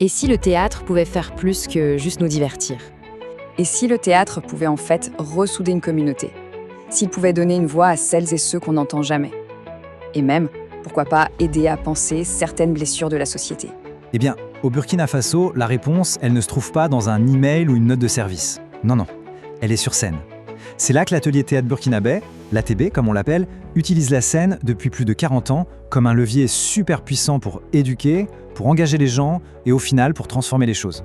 Et si le théâtre pouvait faire plus que juste nous divertir? Et si le théâtre pouvait en fait ressouder une communauté? S'il pouvait donner une voix à celles et ceux qu'on n'entend jamais? Et même, pourquoi pas aider à penser certaines blessures de la société? Eh bien, au Burkina Faso, la réponse, elle ne se trouve pas dans un email ou une note de service. Non, non, elle est sur scène. C'est là que l'atelier théâtre burkinabé, l'ATB comme on l'appelle, utilise la scène depuis plus de 40 ans comme un levier super puissant pour éduquer, pour engager les gens et au final pour transformer les choses.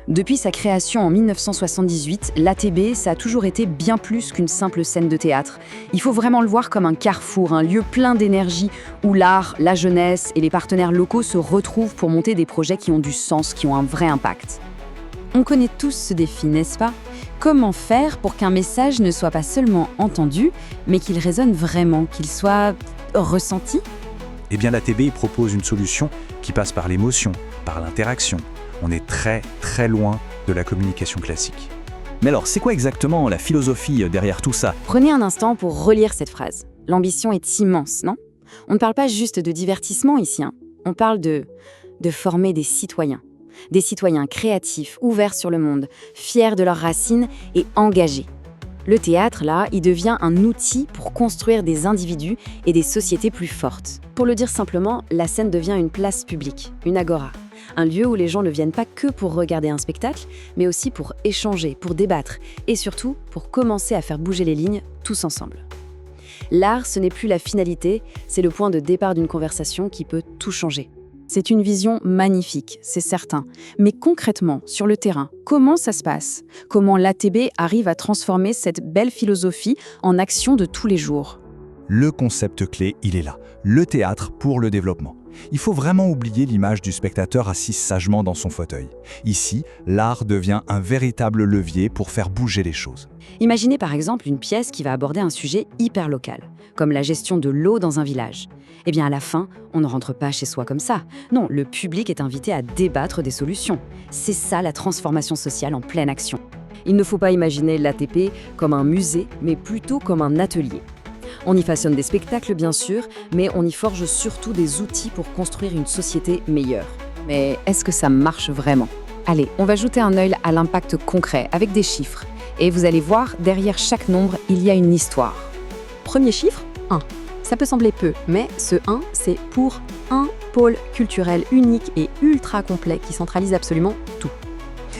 Depuis sa création en 1978, l'ATB, ça a toujours été bien plus qu'une simple scène de théâtre. Il faut vraiment le voir comme un carrefour, un lieu plein d'énergie où l'art, la jeunesse et les partenaires locaux se retrouvent pour monter des projets qui ont du sens, qui ont un vrai impact. On connaît tous ce défi, n'est-ce pas? Comment faire pour qu'un message ne soit pas seulement entendu, mais qu'il résonne vraiment, qu'il soit ressenti? Eh bien, l'ATB propose une solution qui passe par l'émotion, par l'interaction. On est très, très loin de la communication classique. Mais alors, c'est quoi exactement la philosophie derrière tout ça? Prenez un instant pour relire cette phrase. L'ambition est immense, non? On ne parle pas juste de divertissement ici, hein. On parle de former des citoyens. Des citoyens créatifs, ouverts sur le monde, fiers de leurs racines et engagés. Le théâtre, là, il devient un outil pour construire des individus et des sociétés plus fortes. Pour le dire simplement, la scène devient une place publique, une agora. Un lieu où les gens ne viennent pas que pour regarder un spectacle, mais aussi pour échanger, pour débattre, et surtout pour commencer à faire bouger les lignes tous ensemble. L'art, ce n'est plus la finalité, c'est le point de départ d'une conversation qui peut tout changer. C'est une vision magnifique, c'est certain. Mais concrètement, sur le terrain, comment ça se passe? Comment l'ATB arrive à transformer cette belle philosophie en action de tous les jours? Le concept clé, il est là. Le théâtre pour le développement. Il faut vraiment oublier l'image du spectateur assis sagement dans son fauteuil. Ici, l'art devient un véritable levier pour faire bouger les choses. Imaginez par exemple une pièce qui va aborder un sujet hyper local, comme la gestion de l'eau dans un village. Eh bien à la fin, on ne rentre pas chez soi comme ça. Non, le public est invité à débattre des solutions. C'est ça la transformation sociale en pleine action. Il ne faut pas imaginer l'ATP comme un musée, mais plutôt comme un atelier. On y façonne des spectacles bien sûr, mais on y forge surtout des outils pour construire une société meilleure. Mais est-ce que ça marche vraiment? Allez, on va jeter un œil à l'impact concret avec des chiffres. Et vous allez voir, derrière chaque nombre, il y a une histoire. Premier chiffre, 1. Ça peut sembler peu, mais ce 1, c'est pour un pôle culturel unique et ultra complet qui centralise absolument tout.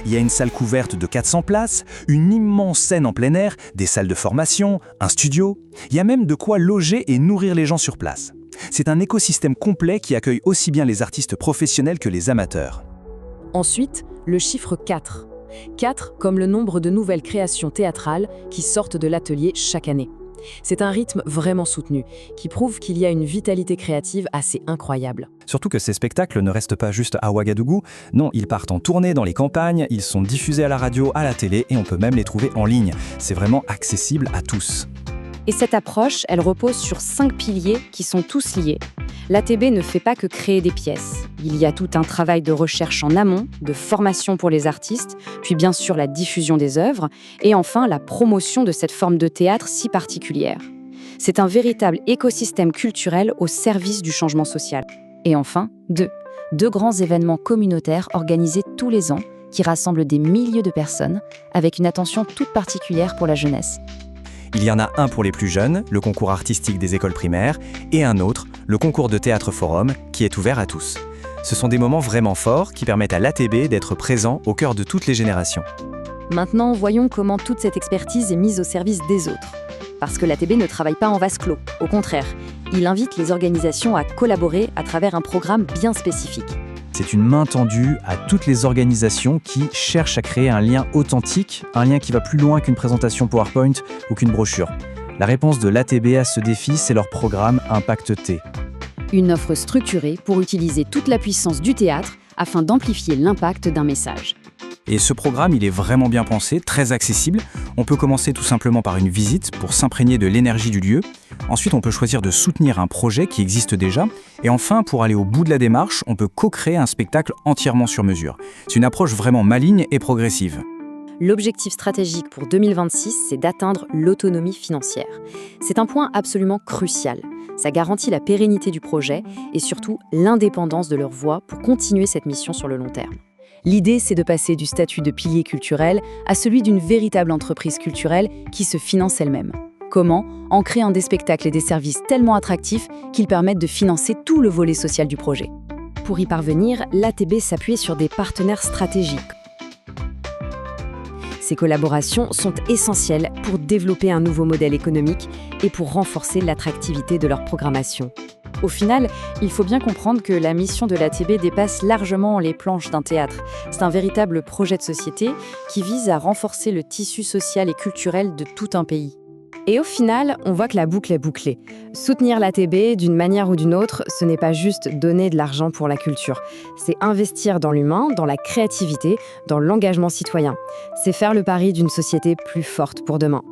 Il y a une salle couverte de 400 places, une immense scène en plein air, des salles de formation, un studio. Il y a même de quoi loger et nourrir les gens sur place. C'est un écosystème complet qui accueille aussi bien les artistes professionnels que les amateurs. Ensuite, le chiffre 4. 4 comme le nombre de nouvelles créations théâtrales qui sortent de l'atelier chaque année. C'est un rythme vraiment soutenu, qui prouve qu'il y a une vitalité créative assez incroyable. Surtout que ces spectacles ne restent pas juste à Ouagadougou, non, ils partent en tournée dans les campagnes, ils sont diffusés à la radio, à la télé et on peut même les trouver en ligne. C'est vraiment accessible à tous. Et cette approche, elle repose sur 5 piliers qui sont tous liés. L'ATB ne fait pas que créer des pièces. Il y a tout un travail de recherche en amont, de formation pour les artistes, puis bien sûr la diffusion des œuvres, et enfin la promotion de cette forme de théâtre si particulière. C'est un véritable écosystème culturel au service du changement social. Et enfin, 2 grands événements communautaires organisés tous les ans qui rassemblent des milliers de personnes avec une attention toute particulière pour la jeunesse. Il y en a un pour les plus jeunes, le concours artistique des écoles primaires, et un autre, le concours de théâtre forum, qui est ouvert à tous. Ce sont des moments vraiment forts qui permettent à l'ATB d'être présent au cœur de toutes les générations. Maintenant, voyons comment toute cette expertise est mise au service des autres. Parce que l'ATB ne travaille pas en vase clos, au contraire, il invite les organisations à collaborer à travers un programme bien spécifique. C'est une main tendue à toutes les organisations qui cherchent à créer un lien authentique, un lien qui va plus loin qu'une présentation PowerPoint ou qu'une brochure. La réponse de l'ATB à ce défi, c'est leur programme Impact T. Une offre structurée pour utiliser toute la puissance du théâtre afin d'amplifier l'impact d'un message. Et ce programme, il est vraiment bien pensé, très accessible. On peut commencer tout simplement par une visite pour s'imprégner de l'énergie du lieu. Ensuite, on peut choisir de soutenir un projet qui existe déjà. Et enfin, pour aller au bout de la démarche, on peut co-créer un spectacle entièrement sur mesure. C'est une approche vraiment maligne et progressive. L'objectif stratégique pour 2026, c'est d'atteindre l'autonomie financière. C'est un point absolument crucial. Ça garantit la pérennité du projet et surtout l'indépendance de leur voix pour continuer cette mission sur le long terme. L'idée, c'est de passer du statut de pilier culturel à celui d'une véritable entreprise culturelle qui se finance elle-même. Comment ? En créant des spectacles et des services tellement attractifs qu'ils permettent de financer tout le volet social du projet. Pour y parvenir, l'ATB s'appuie sur des partenaires stratégiques. Ces collaborations sont essentielles pour développer un nouveau modèle économique et pour renforcer l'attractivité de leur programmation. Au final, il faut bien comprendre que la mission de l'ATB dépasse largement les planches d'un théâtre. C'est un véritable projet de société qui vise à renforcer le tissu social et culturel de tout un pays. Et au final, on voit que la boucle est bouclée. Soutenir l'ATB d'une manière ou d'une autre, ce n'est pas juste donner de l'argent pour la culture. C'est investir dans l'humain, dans la créativité, dans l'engagement citoyen. C'est faire le pari d'une société plus forte pour demain.